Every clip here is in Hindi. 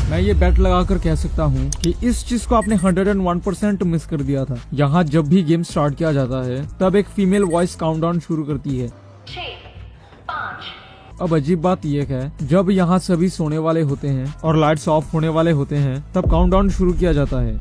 मैं ये बेट लगाकर कह सकता हूँ कि इस चीज को आपने 101% मिस कर दिया था। यहाँ जब भी गेम स्टार्ट किया जाता है तब एक फीमेल वॉइस काउंटडाउन शुरू करती है। 6, 5। अब अजीब बात यह है, जब यहाँ सभी सोने वाले होते हैं और लाइट्स ऑफ होने वाले होते हैं तब काउंटडाउन शुरू किया जाता है।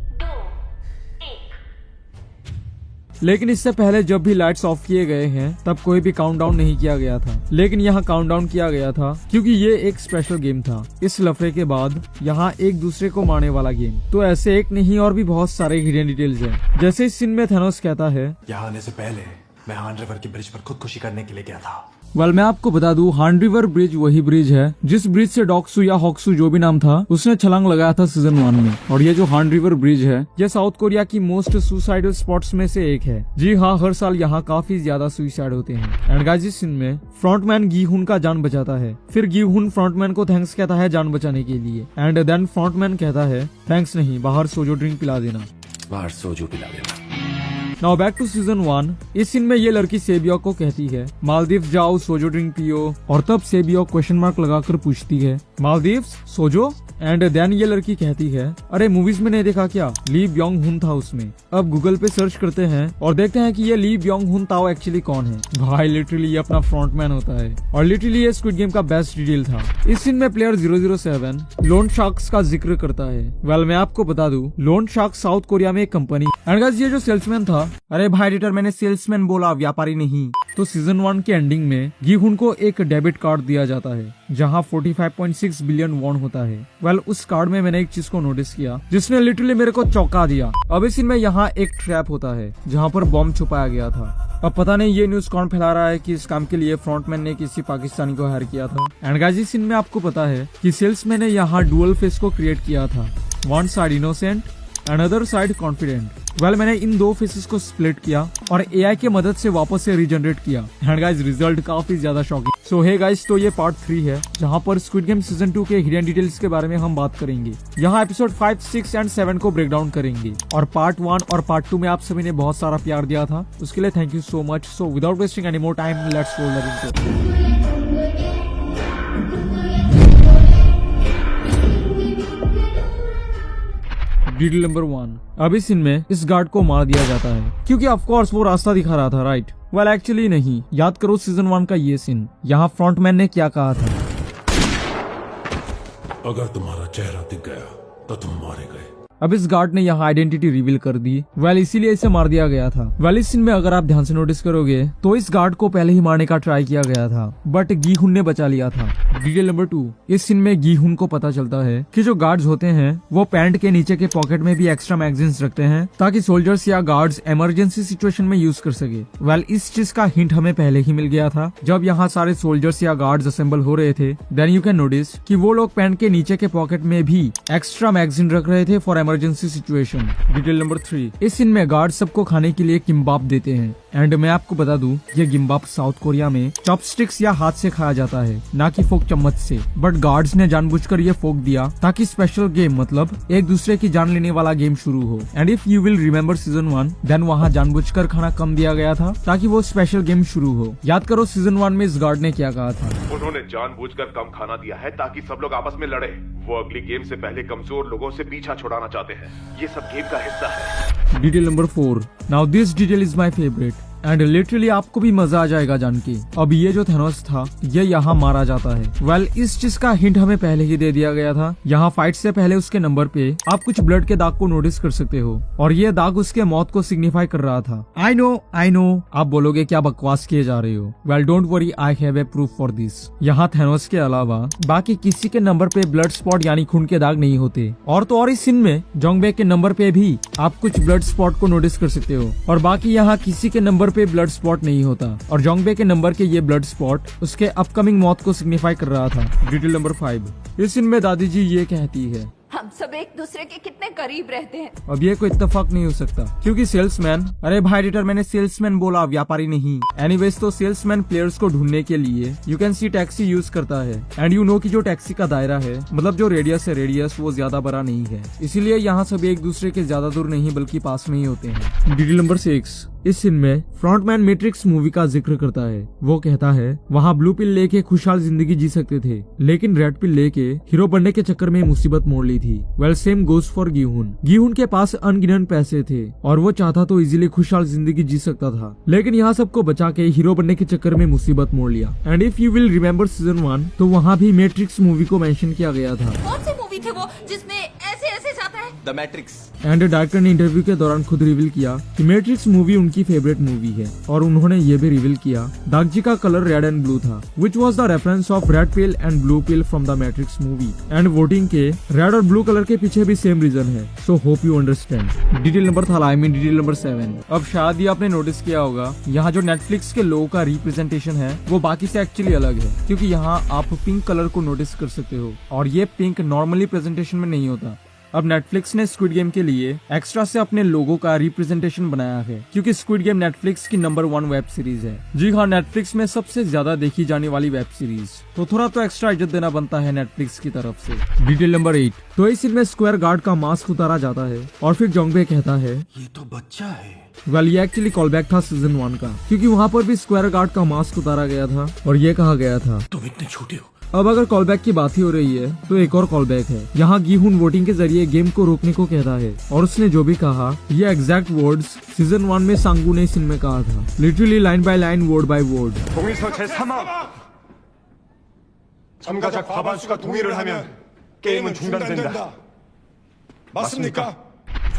लेकिन इससे पहले जब भी लाइट्स ऑफ किए गए हैं तब कोई भी काउंटडाउन नहीं किया गया था। लेकिन यहाँ काउंटडाउन किया गया था क्योंकि ये एक स्पेशल गेम था। इस लफड़े के बाद यहाँ एक दूसरे को मारने वाला गेम। तो ऐसे एक नहीं और भी बहुत सारे हिडन डिटेल्स हैं। जैसे इस सीन में थेनोस कहता है, यहाँ आने से पहले मैं हान रिवर की ब्रिज पर खुदकुशी करने के लिए गया था। मैं आपको बता दूं, हान रिवर ब्रिज वही ब्रिज है जिस ब्रिज से डॉक्सू या हॉक्सू जो भी नाम था उसने छलांग लगाया था सीजन 1 में। और ये जो हान रिवर ब्रिज है ये साउथ कोरिया की मोस्ट सुसाइडल स्पॉट्स में से एक है। जी हाँ, हर साल यहाँ काफी ज्यादा सुसाइड होते हैं। एंड गाइस, इस सीन में फ्रंटमैन गीहुन का जान बचाता है। फिर गीहुन फ्रंटमैन को थैंक्स कहता है जान बचाने के लिए। एंड देन फ्रंटमैन कहता है थैंक्स नहीं, बाहर सोजो ड्रिंक पिला देना। बाहर सोजो पिला देना। Now back to season 1। इस सीन में ये लड़की सेबियो को कहती है मालदीव जाओ सोजो ड्रिंक पियो। और तब सेबियो क्वेश्चन मार्क लगाकर पूछती है मालदीव सोजो। एंड देन ये लड़की कहती है अरे मूवीज में नहीं देखा क्या, ली ब्योंग हुन था उसमें। अब गूगल पे सर्च करते हैं और देखते हैं कि ये ली ब्योंग हुन ताओ एक्चुअली कौन है। भाई लिटरली ये अपना फ्रंटमैन होता है और लिटरली ये स्क्विड गेम का बेस्ट डिटेल था। इस सीन में प्लेयर 007 लोन शार्क्स का जिक्र करता है। मैं आपको बता दूं, लोन शार्क्स साउथ कोरिया में एक कंपनी। एंड गाइस, ये जो सेल्समैन था, अरे भाई एडिटर मैंने सेल्समैन बोला, व्यापारी नहीं। तो सीजन 1 के एंडिंग में गीहुन को एक डेबिट कार्ड दिया जाता है जहाँ 45.6 बिलियन वॉन होता है। उस कार्ड में मैंने एक चीज को नोटिस किया जिसने लिटरली मेरे को चौंका दिया। अब इस सीन में यहाँ एक ट्रैप होता है जहाँ पर बॉम्ब छुपाया गया था। अब पता नहीं ये न्यूज कौन फैला रहा है कि इस काम के लिए फ्रंटमैन ने किसी पाकिस्तानी को हायर किया था। एंड गाइस, इस सीन में आपको पता है कि सेल्समैन ने यहाँ डुअल फेस को क्रिएट किया था। One side innocent, another side confident. मैंने इन दो फेसेस को स्प्लिट किया और एआई की मदद से वापस से रीजनरेट किया। एंड गाइस, रिजल्ट काफी ज्यादा शॉकिंग। सो हे गाइस, तो ये पार्ट 3 है जहाँ पर स्क्विड गेम सीजन 2 के हिडन डिटेल्स के बारे में हम बात करेंगे। यहाँ एपिसोड 5, 6 एंड 7 को ब्रेक डाउन करेंगे। और पार्ट 1 और पार्ट 2 में आप सभी ने बहुत सारा प्यार दिया था, उसके लिए thank you so much. So without wasting any more time, let's roll the intro. Detail number 1। अब इस सीन में इस गार्ड को मार दिया जाता है क्योंकि ऑफ कोर्स वो रास्ता दिखा रहा था, राइट? एक्चुअली नहीं। याद करो सीजन 1 का ये सीन, यहाँ फ्रंटमैन ने क्या कहा था, अगर तुम्हारा चेहरा दिख गया तो तुम मारे गए। अब इस गार्ड ने यहाँ आइडेंटिटी रिवील कर दी। इसीलिए इसे मार दिया गया था। इस सीन में अगर आप ध्यान से नोटिस करोगे तो इस गार्ड को पहले ही मारने का ट्राई किया गया था बट गीहुन ने बचा लिया था। Detail number 2। इस सीन में गीहुन को पता चलता है कि जो गार्ड्स होते हैं वो पैंट के नीचे के पॉकेट में भी एक्स्ट्रा मैगजीन्स रखते हैं ताकि सोल्जर्स या गार्ड्स इमरजेंसी सिचुएशन में यूज कर सके। इस चीज का हिंट हमें पहले ही मिल गया था जब यहाँ सारे सोल्जर्स या गार्ड्स असेंबल हो रहे थे। देन यू कैन नोटिस कि वो लोग पैंट के नीचे के पॉकेट में भी एक्स्ट्रा मैगजीन रख रहे थे for emergency situation. Detail number 3। इस सीन में गार्ड सबको खाने के लिए किम्बाप देते हैं। एंड मैं आपको बता दूं, ये किम्बाप साउथ कोरिया में चॉपस्टिक्स या हाथ से खाया जाता है, ना कि फोक चम्मच से। बट गार्ड्स ने जानबूझकर ये फोक दिया ताकि स्पेशल गेम, मतलब एक दूसरे की जान लेने वाला गेम शुरू हो। And if you will remember season 1, then वहाँ जानबूझकर खाना कम दिया गया था ताकि वो स्पेशल गेम शुरू हो। याद करो सीजन 1 में इस गार्ड ने क्या कहा था, उन्होंने जानबूझकर कम खाना दिया है ताकि सब लोग आपस में लड़े। वो अगली गेम से पहले कमजोर लोगों से पीछा छुड़ाना चाहते हैं। ये सब गेम का हिस्सा है। Detail number 4। Now this detail is my favourite and literally आपको भी मजा आ जाएगा जान के। अब ये जो थेनोस था ये यहाँ मारा जाता है। इस चीज का हिंट हमें पहले ही दे दिया गया था। यहाँ फाइट से पहले उसके नंबर पे आप कुछ ब्लड के दाग को नोटिस कर सकते हो और ये दाग उसके मौत को सिग्निफाई कर रहा था। आई नो आप बोलोगे क्या बकवास किए जा रहे हो। Don't worry, I have a proof for this. यहाँ थेनोस के अलावा बाकी किसी के नंबर पे ब्लड स्पॉट यानी खून के दाग नहीं होते। और तो और इस सीन में जोंगबे के नंबर पे भी आप कुछ ब्लड स्पॉट को नोटिस कर सकते हो और बाकी यहाँ किसी के नंबर पे ब्लड स्पॉट नहीं होता। और जोंगबे के नंबर के ये ब्लड स्पॉट उसके अपकमिंग मौत को सिग्निफाई कर रहा था। Detail number 5। इस सीन में दादी जी ये कहती है, हम सब एक दूसरे के कितने करीब रहते हैं। अब ये कोई इत्तेफाक नहीं हो सकता क्योंकि सेल्समैन, अरे भाई एडिटर मैंने सेल्समैन बोला, व्यापारी नहीं। एनीवेज, तो सेल्समैन प्लेयर्स को ढूंढने के लिए you can see taxi use करता है। एंड यू नो कि जो टैक्सी का दायरा है, मतलब जो रेडियस है, रेडियस वो ज्यादा बड़ा नहीं है। इसीलिए यहाँ सब एक दूसरे के ज्यादा दूर नहीं बल्कि पास में ही होते हैं। Detail number 6। इस सीन में फ्रंटमैन मैट्रिक्स मूवी का जिक्र करता है। वो कहता है वहाँ ब्लू पिल लेके खुशहाल जिंदगी जी सकते थे, लेकिन रेड पिल लेके हीरो बनने के चक्कर में मुसीबत मोड़ ली थी। Well same goes for Gihun. Gihun के पास अनगिनत पैसे थे और वो चाहता तो इजीली खुशहाल जिंदगी जी सकता था, लेकिन यहाँ सबको बचा के हीरो बनने के चक्कर में मुसीबत मोड़ लिया। And if you will remember season 1 तो वहाँ भी मैट्रिक्स मूवी को मेंशन किया गया था। कौन सी मूवी थे वो जिसमें ऐसे ऐसे जाता है? The matrix. एंड डायरेक्टर ने इंटरव्यू के दौरान खुद रिवील किया कि मैट्रिक्स मूवी उनकी फेवरेट मूवी है, और उन्होंने ये भी रिवील किया दागजी का कलर रेड एंड ब्लू था, which was the reference of red pill and blue pill from the matrix movie. And voting के रेड और ब्लू कलर के पीछे भी सेम रीजन है, so hope you understand. Detail number था आई मीन डिटेल नंबर 7। अब शायद ये आपने नोटिस किया होगा, यहाँ जो नेटफ्लिक्स के लोगों का रिप्रेजेंटेशन है वो बाकी से एक्चुअली अलग है, क्योंकि यहाँ आप पिंक कलर को नोटिस कर सकते हो, और ये पिंक नॉर्मली प्रेजेंटेशन में नहीं होता। अब नेटफ्लिक्स ने स्क्विड गेम के लिए एक्स्ट्रा से अपने लोगों का रिप्रेजेंटेशन बनाया है, क्योंकि स्क्विड गेम नेटफ्लिक्स की नंबर 1 वेब सीरीज है। जी हाँ, नेटफ्लिक्स में सबसे ज्यादा देखी जाने वाली वेब सीरीज, तो थोड़ा तो एक्स्ट्रा इज्जत देना बनता है नेटफ्लिक्स की तरफ से। Detail number 8। तो इस सीन में स्क्वायर गार्ड का मास्क उतारा जाता है और फिर जोंगबे कहता है ये तो बच्चा है। वेल ये एक्चुअली कॉल बैक था सीजन 1 का, क्योंकि वहाँ पर भी स्क्वायर गार्ड का मास्क उतारा गया था और ये कहा गया था तुम इतने छोटे हो। अब अगर कॉल बैक की बात ही हो रही है तो एक और कॉल बैक है। यहाँ गिहुन वोटिंग के जरिए गेम को रोकने को कहता है, और उसने जो भी कहा ये एग्जैक्ट वर्ड्स सीजन 1 में सांगू ने सीन में कहा था, literally line by line word by word. 동의서 제3항 참가자 과반수가 동의를 하면 게임은 중단된다. 맞습니까?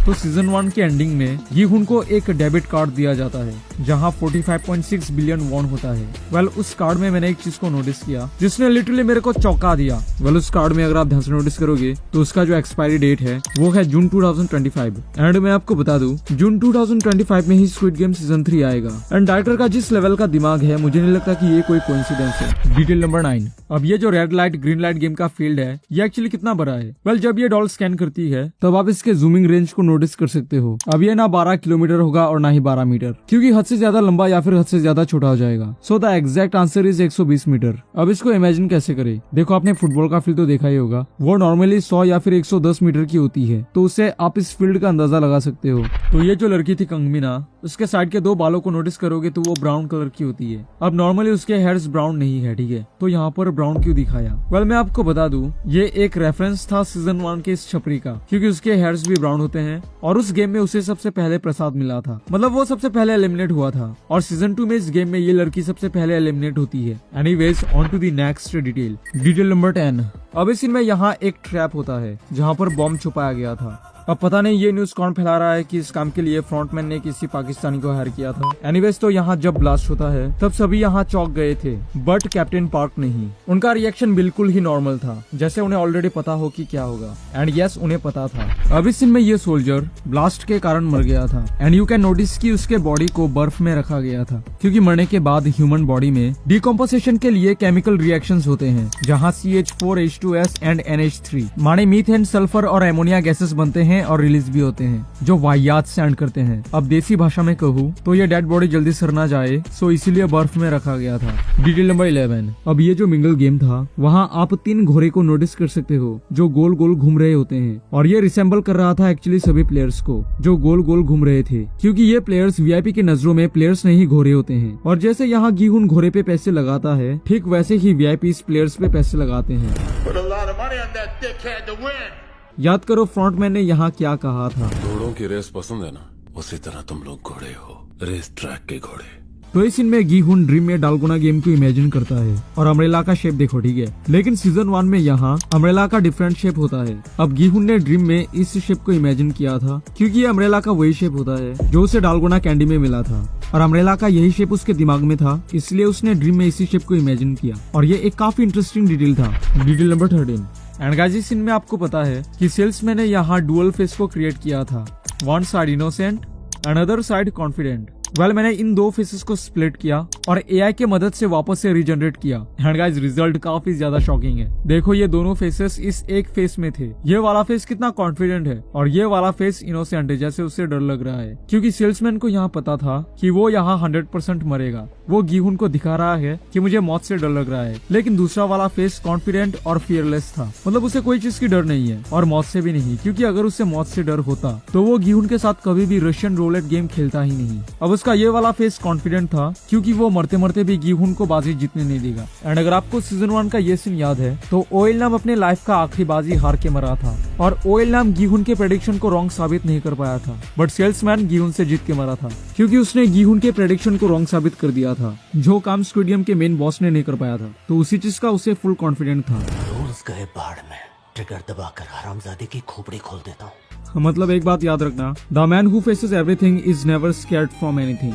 तो सीजन 1 के एंडिंग में गिहुन को एक डेबिट कार्ड दिया जाता है, जहां 45.6 बिलियन वॉन होता है। वेल उस कार्ड में मैंने एक चीज को नोटिस किया जिसने लिटरली मेरे को चौंका दिया। वेल उस कार्ड में अगर आप ध्यान से नोटिस करोगे तो उसका जो एक्सपायरी डेट है वो है जून 2025। एंड मैं आपको बता दूं जून 2025 में ही स्क्विड गेम सीजन 3 आएगा। एंड डायरेक्टर का जिस लेवल का दिमाग है, मुझे नहीं लगता कि ये कोई कोइंसिडेंस है। Detail number 9। अब ये जो red light green light game का फील्ड है ये एक्चुअली कितना बड़ा है? वेल जब ये डॉल स्कैन करती है तब आप इसके जूमिंग रेंज को नोटिस कर सकते हो। अब ये ना 12 किलोमीटर होगा और ना ही 12 मीटर, क्योंकि हद से ज्यादा लंबा या फिर हद से ज्यादा छोटा हो जाएगा। So the exact answer is 120 metre. अब इसको इमेजिन कैसे करें? देखो आपने फुटबॉल का फील्ड तो देखा ही होगा, वो नॉर्मली 100 या फिर 110 मीटर की होती है, तो उससे आप इस फील्ड का अंदाजा लगा सकते हो। तो ये जो लड़की थी कंगमिना, उसके साइड के 2 बालों को नोटिस करोगे तो वो ब्राउन कलर की होती है। अब नॉर्मली उसके हेयर्स ब्राउन नहीं है, ठीक है, तो यहाँ पर ब्राउन क्यों दिखाया? वेल मैं आपको बता दूं ये एक रेफरेंस था सीजन 1 के इस छपरी का, क्योंकि उसके हेयर्स भी ब्राउन होते हैं और उस गेम में उसे सबसे पहले प्रसाद मिला था, मतलब वो सबसे पहले एलिमिनेट हुआ था, और सीजन 2 में इस गेम में ये लड़की सबसे पहले एलिमिनेट होती है। Anyways on to the next detail. Detail number 10। अब इस सीन में यहाँ एक ट्रैप होता है जहाँ पर बॉम्ब छुपाया गया था। अब पता नहीं ये न्यूज कौन फैला रहा है कि इस काम के लिए फ्रंटमैन ने किसी पाकिस्तानी को हायर किया था। एनीवेज तो यहाँ जब ब्लास्ट होता है तब सभी यहाँ चौंक गए थे, बट कैप्टन पार्क नहीं। उनका रिएक्शन बिल्कुल ही नॉर्मल था, जैसे उन्हें ऑलरेडी पता हो कि क्या होगा। एंड यस उन्हें पता था। अब इस सीन में ये सोल्जर ब्लास्ट के कारण मर गया था, एंड यू कैन नोटिस कि उसके बॉडी को बर्फ में रखा गया था, क्योंकि मरने के बाद ह्यूमन बॉडी में डिकम्पोजिशन के लिए केमिकल रिएक्शंस होते हैं, जहाँ CH4H2S एंड NH3 माने मीथेन, सल्फर और एमोनिया गैसेस बनते हैं और रिलीज भी होते हैं, जो वाहियात से एंड करते हैं। अब देसी भाषा में कहूँ तो ये डेड बॉडी जल्दी सड़ ना जाए, सो इसीलिए बर्फ में रखा गया था। Detail number 11। अब ये जो मिंगल गेम था वहाँ आप 3 घोड़े को नोटिस कर सकते हो जो गोल गोल घूम रहे होते हैं, और ये रिसेंबल कर रहा था एक्चुअली सभी प्लेयर्स को जो गोल गोल घूम रहे थे, क्योंकि ये प्लेयर्स VIP की नजरों में प्लेयर्स नहीं घोड़े होते हैं। और जैसे यहाँ गिहुन घोड़े पे पैसे लगाता है, ठीक वैसे ही VIP इस प्लेयर्स पे पैसे लगाते हैं। याद करो फ्रंटमैन ने यहाँ क्या कहा था? घोड़ों की रेस पसंद है ना, उसी तरह तुम लोग घोड़े हो, रेस ट्रैक के घोड़े। तो इस सीन में गिहुन ड्रीम में डालगोना गेम को इमेजिन करता है, और अम्ब्रेला का शेप देखो, ठीक है, लेकिन सीजन 1 में यहाँ अम्ब्रेला का डिफरेंट शेप होता है। अब गिहुन ने ड्रीम में इस शेप को इमेजिन किया था, क्योंकि ये अम्ब्रेला का वही शेप होता है जो उसे डालगोना कैंडी में मिला था, और अम्ब्रेला का यही शेप उसके दिमाग में था, इसलिए उसने ड्रीम में इसी शेप को इमेजिन किया, और ये एक काफी इंटरेस्टिंग डिटेल था। Detail number 13। एंड गाइस इस सीन में आपको पता है कि सेल्समैन ने यहाँ डुअल फेस को क्रिएट किया था, one side innocent, another side confident. Well मैंने इन 2 फेसेस को स्प्लिट किया और AI के मदद से वापस से रीजनरेट किया। एंड गाइस रिजल्ट काफी ज्यादा शॉकिंग है। देखो ये दोनों फेसेस इस एक फेस में थे। ये वाला फेस कितना कॉन्फिडेंट है और ये वाला फेस इनोसेंट है, जैसे उससे डर लग रहा है, क्योंकि सेल्समैन को यहाँ पता था कि वो यहाँ 100% मरेगा। वो गिहुन को दिखा रहा है कि मुझे मौत से डर लग रहा है, लेकिन दूसरा वाला फेस कॉन्फिडेंट और फियरलेस था, मतलब उसे कोई चीज की डर नहीं है और मौत से भी नहीं, क्योंकि अगर उसे मौत से डर होता तो वो गिहुन के साथ कभी भी रशियन रोलेट गेम खेलता ही नहीं। अब उसका ये वाला फेस कॉन्फिडेंट था क्योंकि वो मरते मरते भी गीहुन को बाजी जीतने नहीं देगा। एंड अगर आपको सीजन 1 का ये सीन याद है तो ओएल नाम अपने लाइफ का आखिरी बाजी हार के मरा था और ओएल नाम गीहुन के प्रेडिक्शन को रॉन्ग साबित नहीं कर पाया था, बट सेल्समैन गीहुन से जीत के मरा था क्योंकि उसने गीहुन के प्रेडिक्शन को रॉन्ग साबित कर दिया था, जो काम स्क्विड गेम के मेन बॉस ने नहीं कर पाया था। तो उसी चीज का उसे फुल कॉन्फिडेंट था। रोज गए बाढ़ में ट्रिगर दबाकर हरामजादे की खोपड़ी खोल देता हूँ। मतलब एक बात याद रखना, the man who faces everything is never scared from anything.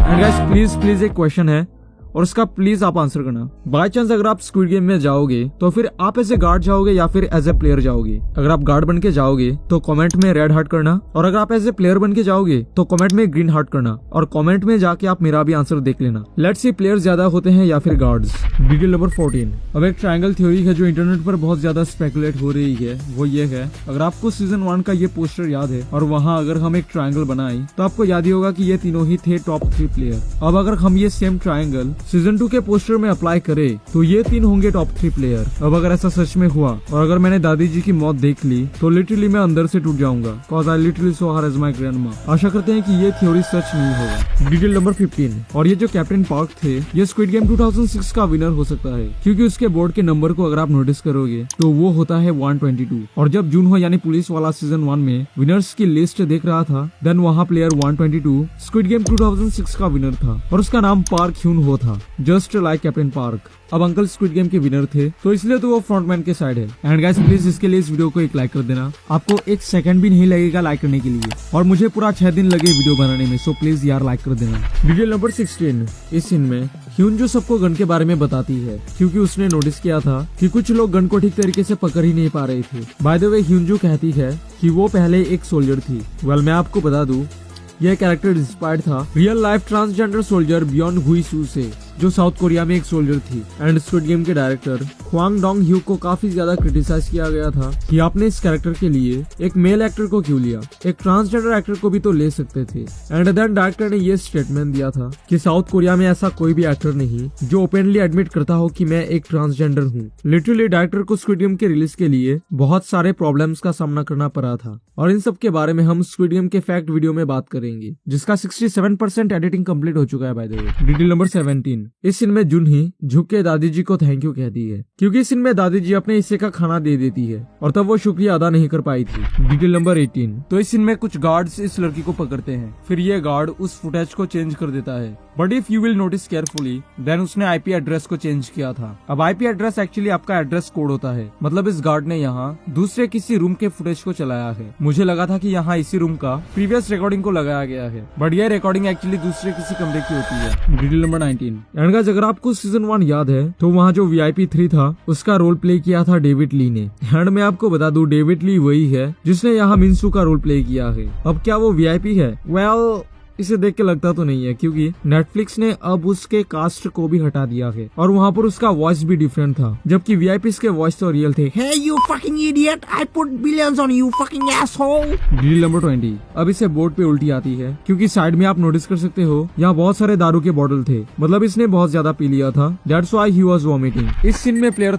And guys please एक क्वेश्चन है और उसका प्लीज आप आंसर करना। बाय चांस अगर आप स्क्विड गेम में जाओगे तो फिर आप एज ए गार्ड जाओगे या फिर एज ए प्लेयर जाओगे? अगर आप गार्ड बन के जाओगे तो कमेंट में रेड हार्ट करना, और अगर आप एज ए प्लेयर बन के जाओगे तो कमेंट में ग्रीन हार्ट करना, और कमेंट में जाके आप मेरा भी आंसर देख लेना। लेट्स सी प्लेयर ज्यादा होते हैं या फिर गार्ड्स। Detail number 14। अब एक ट्रायंगल थ्योरी है जो इंटरनेट पर बहुत ज्यादा स्पेकुलेट हो रही है, वो ये है, अगर आपको सीजन 1 का ये पोस्टर याद है और वहाँ अगर हम एक ट्रायंगल बनाए तो आपको याद ही होगा कि ये तीनों ही थे टॉप 3 प्लेयर। अब अगर हम ये सेम ट्रायंगल सीजन 2 के पोस्टर में अप्लाई करे तो ये 3 होंगे टॉप 3 प्लेयर। अब अगर ऐसा सच में हुआ और अगर मैंने दादी जी की मौत देख ली तो लिटरली मैं अंदर से टूट जाऊंगा, cause I literally saw her as my grandma। आशा करते हैं कि ये थ्योरी सच नहीं होगा। Detail number 15। और ये जो कैप्टन पार्क थे ये स्क्विड गेम 2006 का विनर हो सकता है क्योंकि उसके बोर्ड के नंबर को अगर आप नोटिस करोगे तो वो होता है 122। और जब जूनहो यानी पुलिस वाला सीजन 1 में विनर्स की लिस्ट देख रहा था देन वहाँ प्लेयर 122 स्क्विड गेम 2006 का विनर था और उसका नाम पार्क ह्यून हो था, जस्ट लाइक कैप्टन पार्क। अब अंकल स्क्विड गेम के विनर थे तो इसलिए तो वो फ्रंटमैन के साइड है। एंड गाइस प्लीज इसके लिए इस वीडियो को एक लाइक कर देना, आपको 1 सेकंड भी नहीं लगेगा लाइक करने के लिए, और मुझे पूरा 6 दिन लगे वीडियो बनाने में, सो प्लीज यार लाइक कर देना। Video number 16। इस सीन में ह्यून जो सबको गन के बारे में बताती है क्योंकि उसने नोटिस किया था कि कुछ लोग गन को ठीक तरीके से पकड़ ही नहीं पा रहे थे। बाय द वे ह्यून जो कहती है कि वो पहले एक सोल्जर थी। वेल मैं आपको बता दूं यह कैरेक्टर इंस्पायर्ड था real life transgender soldier beyond हुई सू से, जो साउथ कोरिया में एक सोल्जर थी। एंड स्क्विड गेम के डायरेक्टर ह्वांग डोंग ह्यू को काफी ज्यादा क्रिटिसाइज किया गया था कि आपने इस कैरेक्टर के लिए एक मेल एक्टर को क्यों लिया, एक ट्रांसजेंडर एक्टर को भी तो ले सकते थे। एंड देन डायरेक्टर ने ये स्टेटमेंट दिया था कि साउथ कोरिया में ऐसा कोई भी एक्टर नहीं जो ओपनली एडमिट करता हो कि मैं एक ट्रांसजेंडर हूँ। लिटरली डायरेक्टर को स्क्विड गेम के रिलीज के लिए बहुत सारे प्रॉब्लम्स का सामना करना पड़ा था और इन सब के बारे में हम स्क्विड गेम के फैक्ट वीडियो में बात करेंगे जिसका 67% एडिटिंग कंप्लीट हो चुका है by the way. Detail number 17। इस सीन में जुनही झुक के दादी जी को थैंक यू कहती है क्योंकि इस सीन में दादी जी अपने हिस्से का खाना दे देती है और तब वो शुक्रिया अदा नहीं कर पाई थी। Detail number 18। तो इस सीन में कुछ गार्ड्स इस लड़की को पकड़ते हैं, फिर ये गार्ड उस फुटेज को चेंज कर देता है, but if you will notice carefully then उसने आईपी एड्रेस को चेंज किया था। अब आईपी एड्रेस एक्चुअली आपका एड्रेस कोड होता है, मतलब इस गार्ड ने यहाँ दूसरे किसी रूम के फुटेज को चलाया है। मुझे लगा था कि यहाँ इसी रूम का प्रीवियस रिकॉर्डिंग को लगाया गया है, बट यह रिकॉर्डिंग एक्चुअली दूसरे किसी कमरे की होती है। Detail number 19। एंड गाइस अगर आपको सीजन 1 याद है तो वहाँ जो VIP 3 था उसका रोल प्ले किया था डेविड ली ने। एंड मैं आपको बता दूं डेविड ली वही है जिसने यहाँ मिन्सू का रोल प्ले किया है। अब क्या वो VIP है? वेल इसे देख के लगता तो नहीं है क्योंकि नेटफ्लिक्स ने अब उसके कास्ट को भी हटा दिया है और वहाँ पर उसका वॉइस भी डिफरेंट था, जबकि VIPs के वॉइस तो रियल थे। Hey you fucking idiot! I put billions on you fucking asshole! Detail number 20। अब इसे बोर्ड पे उल्टी आती है क्योंकि साइड में आप नोटिस कर सकते हो यहाँ बहुत सारे दारू के बॉटल थे, मतलब इसने बहुत ज्यादा पी लिया था, that's why he was vomiting. इस सीन में प्लेयर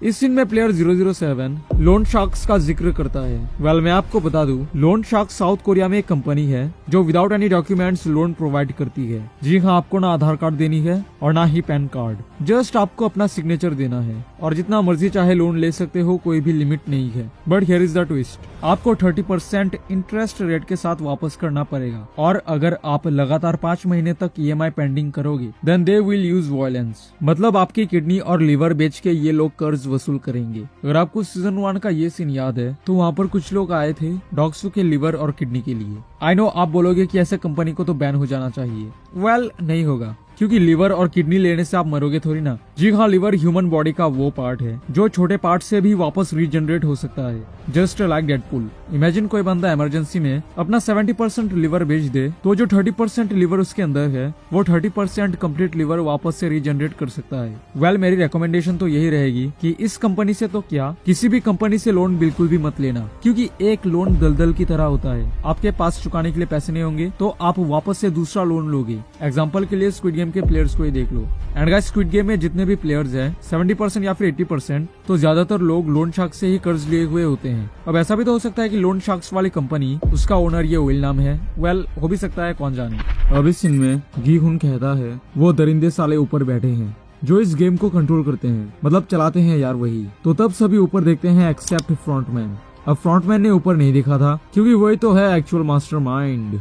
इस सीन में प्लेयर 007 लोन शार्क्स का जिक्र करता है। वेल मैं आपको बता दूं लोन शार्क्स साउथ कोरिया में एक कंपनी है जो without any documents loan provide करती है। जी हाँ, आपको ना आधार कार्ड देनी है और ना ही पैन कार्ड, जस्ट आपको अपना सिग्नेचर देना है और जितना मर्जी चाहे लोन ले सकते हो, कोई भी लिमिट नहीं है। But here is the twist, आपको 30% इंटरेस्ट रेट के साथ वापस करना पड़ेगा और अगर आप लगातार 5 महीने तक EMI पेंडिंग करोगे then they will use violence, मतलब आपकी किडनी और लिवर बेच के ये लोग कर्ज वसूल करेंगे। अगर आपको सीजन 1 का ये सीन याद है तो वहाँ पर कुछ लोग आए थे डॉग्सू के लिवर और किडनी के लिए। आई नो आप बोलोगे कि ऐसे कंपनी को तो बैन हो जाना चाहिए। वेल नहीं होगा क्योंकि लिवर और किडनी लेने से आप मरोगे थोड़ी ना। जी हाँ, लिवर ह्यूमन बॉडी का वो पार्ट है जो छोटे पार्ट से भी वापस रीजनरेट हो सकता है, जस्ट लाइक डेडपूल। इमेजिन कोई बंदा इमरजेंसी में अपना 70% लिवर बेच दे तो जो 30% लिवर उसके अंदर है वो 30% कंप्लीट लिवर वापस से रीजनरेट कर सकता है। वेल मेरी रिकमेंडेशन तो यही रहेगी कि इस कंपनी से तो क्या किसी भी कंपनी से लोन बिल्कुल भी मत लेना, क्योंकि एक लोन दलदल की तरह होता है। आपके पास चुकाने के लिए पैसे नहीं होंगे तो आप वापस से दूसरा लोन लोगे। एग्जाम्पल के लिए स्क्विड गेम के प्लेयर्स को ही देख लो। एंड गाइस स्क्विड गेम में जितने भी प्लेयर्स हैं 70% या फिर 80% तो ज्यादातर लोग लोन शार्क से ही कर्ज लिए हुए होते हैं। अब ऐसा भी तो हो सकता है कि लोन शार्क्स वाली कंपनी उसका ओनर ये ओइल नाम है। वेल हो भी सकता है, कौन जाने। अब इस सीन में गी हुन कहता है वो दरिंदे साले ऊपर बैठे हैं जो इस गेम को कंट्रोल करते हैं, मतलब चलाते हैं यार वही। तो तब सभी ऊपर देखते हैं एक्सेप्ट फ्रंटमैन। अब फ्रंटमैन ने ऊपर नहीं देखा था क्योंकि वही तो है एक्चुअल मास्टरमाइंड।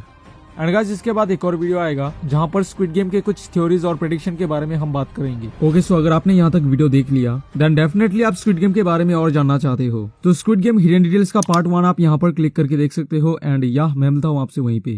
एंड गाइस इसके बाद एक और वीडियो आएगा जहां पर स्क्विड गेम के कुछ थ्योरीज और प्रेडिक्शन के बारे में हम बात करेंगे। ओके सो अगर आपने यहाँ तक वीडियो देख लिया देन डेफिनेटली आप स्क्विड गेम के बारे में और जानना चाहते हो तो स्क्विड गेम हिडन डिटेल्स का पार्ट 1 आप यहाँ पर क्लिक करके देख सकते हो। एंड या मैं मिलता हूँ आपसे वहीं पे।